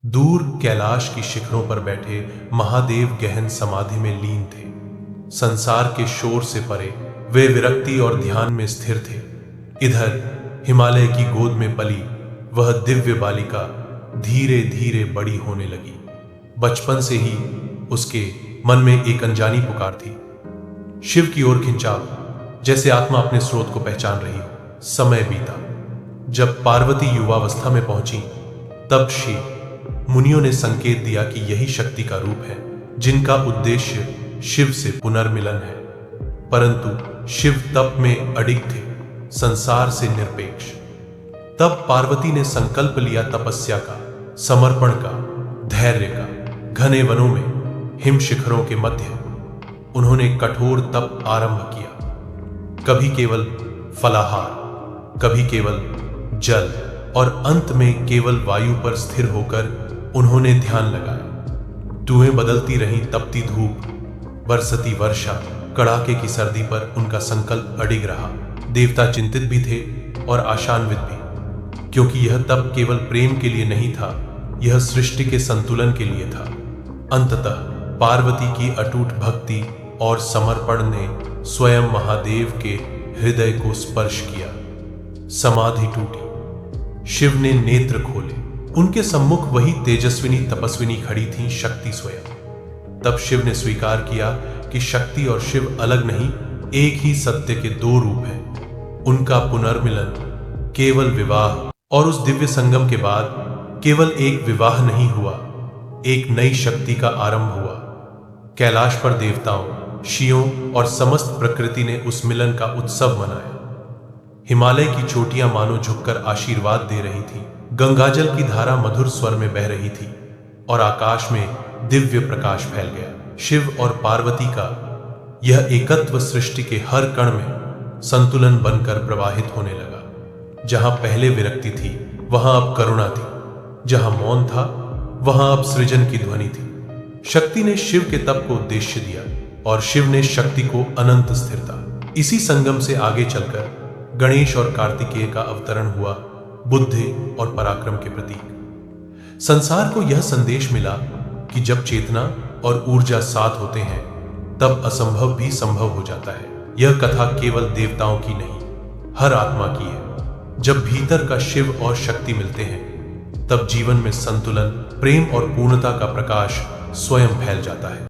दूर कैलाश की शिखरों पर बैठे महादेव गहन समाधि में लीन थे। संसार के शोर से परे वे विरक्ति और ध्यान में स्थिर थे। इधर हिमालय की गोद में पली वह दिव्य बालिका धीरे धीरे बड़ी होने लगी। बचपन से ही उसके मन में एक अनजानी पुकार थी, शिव की ओर खिंचाव, जैसे आत्मा अपने स्रोत को पहचान रही हो। समय बीता। जब पार्वती युवावस्था में पहुंची तब शिव मुनियों ने संकेत दिया कि यही शक्ति का रूप है जिनका उद्देश्य शिव से पुनर्मिलन है। परंतु शिव तप में अडिग थे, संसार से निरपेक्ष। तब पार्वती ने संकल्प लिया तपस्या का, समर्पण का, धैर्य का। घने वनों में हिम शिखरों के मध्य उन्होंने कठोर तप आरंभ किया। कभी केवल फलाहार, कभी केवल जल और अंत में केवल वायु पर स्थिर होकर उन्होंने ध्यान लगाया। धुएं बदलती रहीं, तपती धूप, बरसती वर्षा, कड़ाके की सर्दी पर उनका संकल्प अडिग रहा। देवता चिंतित भी थे और आशान्वित भी, क्योंकि यह तप केवल प्रेम के लिए नहीं था, यह सृष्टि के संतुलन के लिए था। अंततः पार्वती की अटूट भक्ति और समर्पण ने स्वयं महादेव के हृदय को स्पर्श किया। समाधि टूटी, शिव ने नेत्र खोले। उनके सम्मुख वही तेजस्विनी तपस्विनी खड़ी थी, शक्ति स्वयं। तब शिव ने स्वीकार किया कि शक्ति और शिव अलग नहीं, एक ही सत्य के दो रूप हैं। उनका पुनर्मिलन केवल विवाह, और उस दिव्य संगम के बाद केवल एक विवाह नहीं हुआ, एक नई शक्ति का आरंभ हुआ। कैलाश पर देवताओं, ऋषियों और समस्त प्रकृति ने उस मिलन का उत्सव मनाया। हिमालय की चोटियां मानो झुककर आशीर्वाद दे रही थी, गंगाजल की धारा मधुर स्वर में बह रही थी और आकाश में दिव्य प्रकाश फैल गया। शिव और पार्वती का यह एकत्व सृष्टि के हर कण में संतुलन बनकर प्रवाहित होने लगा। जहां पहले विरक्ति थी वहां अब करुणा थी, जहां मौन था वहां अब सृजन की ध्वनि थी। शक्ति ने शिव के तप को उद्देश्य दिया और शिव ने शक्ति को अनंत स्थिरता। इसी संगम से आगे चलकर गणेश और कार्तिकेय का अवतरण हुआ, बुद्धि और पराक्रम के प्रतीक। संसार को यह संदेश मिला कि जब चेतना और ऊर्जा साथ होते हैं तब असंभव भी संभव हो जाता है। यह कथा केवल देवताओं की नहीं, हर आत्मा की है। जब भीतर का शिव और शक्ति मिलते हैं तब जीवन में संतुलन, प्रेम और पूर्णता का प्रकाश स्वयं फैल जाता है।